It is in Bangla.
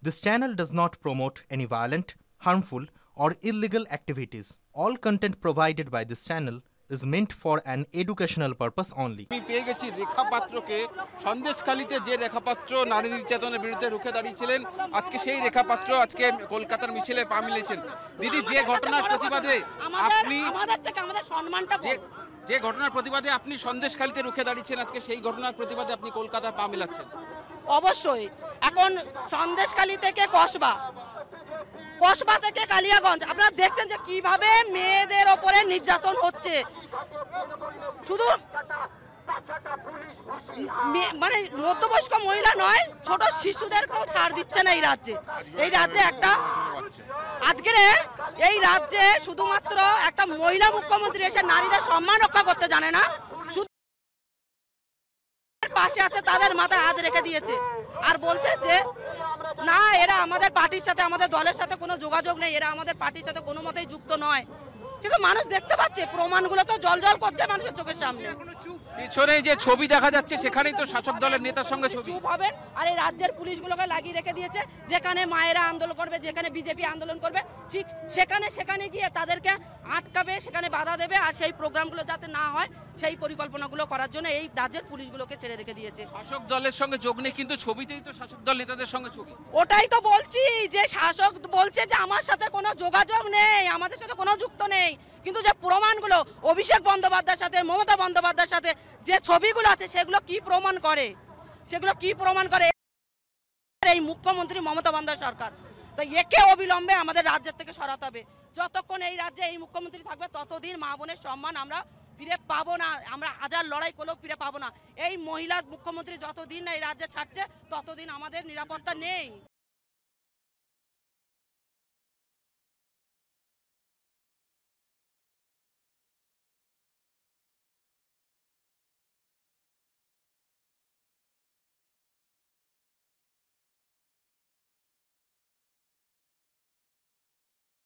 This channel does not promote any violent, harmful, or illegal activities. All content provided by this channel is meant for an educational purpose only. আমি পেয়ে গেছি রেখা পাত্রকে। সন্দেশখালীতে যে রেখা পাত্র নারী নির্যাতনের বিরুদ্ধে রুখে দাঁড়িয়েছিলেন, আজকে সেই রেখা পাত্র আজকে কলকাতার মিছিলে পা মিলিয়েছেন। দিদি, যে ঘটনার প্রতিবাদে আপনি যে ঘটনার প্রতিবাদে আপনি সন্দেশখালীতে রুখে দাঁড়িয়েছেন, আজকে সেই ঘটনার প্রতিবাদে আপনি কলকাতায় পা মিলাচ্ছেন। অবশ্যই এখন সন্দেশখালী থেকে কসবা থেকে কালিয়াগঞ্জ আপনারা দেখছেন যে কিভাবে মেয়েদের ওপরে নির্যাতন হচ্ছে। শুধু মানে মধ্যবয়স্ক মহিলা নয়, ছোট শিশুদেরকেও ছাড় দিচ্ছে না এই রাজ্যে। একটা আজকের এই রাজ্যে শুধুমাত্র একটা মহিলা মুখ্যমন্ত্রী এসে নারীদের সম্মান রক্ষা করতে জানে না, পাশে আছে তাদের মাথায় হাত রেখে দিয়েছে আর বলছে যে না, এরা আমাদের পার্টির সাথে, আমাদের দলের সাথে কোনো যোগাযোগ নেই, এরা আমাদের পার্টির সাথে কোনো মতেই যুক্ত নয়। কিন্তু মানুষ দেখতে পাচ্ছে, প্রমাণগুলো তো জল করছে মানুষের চোখের সামনে। পিছনে যে ছবি দেখা যাচ্ছে সেখানেই তো শাসক দলের নেতার সঙ্গে ছবি। চুপ হবেন। আর এই রাজ্যের পুলিশগুলোকে লাগিয়ে রেখে দিয়েছে, যেখানে মায়েরা আন্দোলন করবে, যেখানে বিজেপি আন্দোলন করবে, ঠিক সেখানে গিয়ে তাদেরকে আটকাবে, সেখানে বাধা দেবে। আর সেই প্রোগ্রামগুলো যাতে না হয় সেই পরিকল্পনাগুলো করার জন্য এই রাজ্যের পুলিশগুলোকে ছেড়ে রেখে দিয়েছে। শাসক দলের সঙ্গে যোগ নেই, কিন্তু ছবিতেই তো শাসক দল নেতাদের সঙ্গে ছবি। ওটাই তো বলছি যে শাসক বলছে যে আমার সাথে কোনো যোগাযোগ নেই, আমাদের সাথে কোনো যুক্ত নেই, কিন্তু যে প্রমাণগুলো অভিষেক বন্দ্যোপাধ্যায়ের সাথে, মমতা বন্দ্যোপাধ্যায়ের সাথে যে ছবিগুলো আছে সেগুলো কি প্রমাণ করে? এই মুখ্যমন্ত্রী মমতা বন্দ্যোপাধ্যায় সরকার। তো একে অবিলম্বে আমাদের রাজ্যের থেকে সরাতে হবে। যতক্ষণ এই রাজ্যে এই মুখ্যমন্ত্রী থাকবে ততদিন মা বোনের সম্মান আমরা ফিরে পাবো না, আমরা হাজার লড়াই করলেও ফিরে পাবো না। এই মহিলা মুখ্যমন্ত্রী যতদিন এই রাজ্যে ছাড়ছে ততদিন আমাদের নিরাপত্তা নেই।